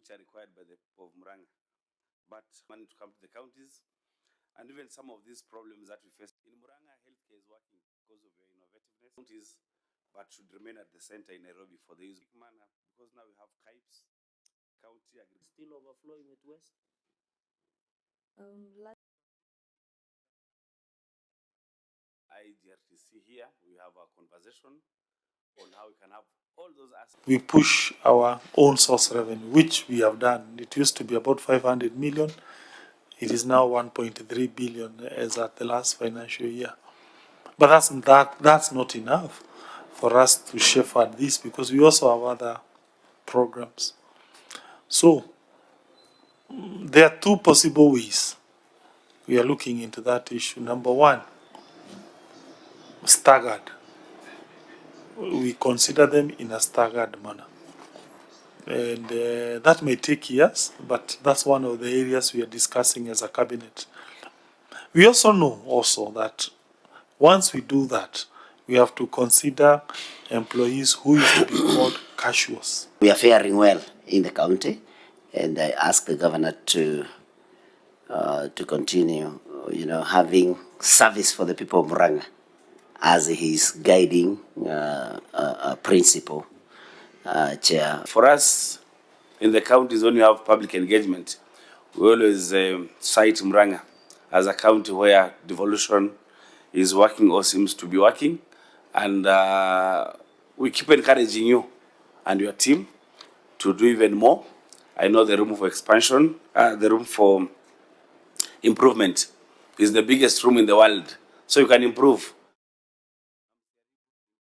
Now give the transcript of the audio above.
which are required by the people of Murang'a. But money to come to the counties, and even some of these problems that we face in Murang'a, healthcare is working because of your innovativeness. Counties, but should remain at the center in Nairobi for the use manner, because now we have KIPES, county agriculture. Still overflowing with waste. IGRTC here, we have a conversation on how we can have all those aspects. We push our own source revenue, which we have done. It used to be about 500 million. It is now 1.3 billion as at the last financial year. But that's not enough for us to shepherd this, because we also have other programs. So there are two possible ways we are looking into that issue. Number one, staggered. We consider them in a staggered manner. And that may take years, but that's one of the areas we are discussing as a cabinet. We also know that once we do that, we have to consider employees who used to be called casuals. We are faring well in the county, and I ask the governor to continue, having service for the people of Murang'a as his guiding principle, chair. For us in the counties, when we have public engagement, we always cite Murang'a as a county where devolution is working or seems to be working, and we keep encouraging you and your team to do even more. I know the room for expansion, the room for improvement is the biggest room in the world, so you can improve.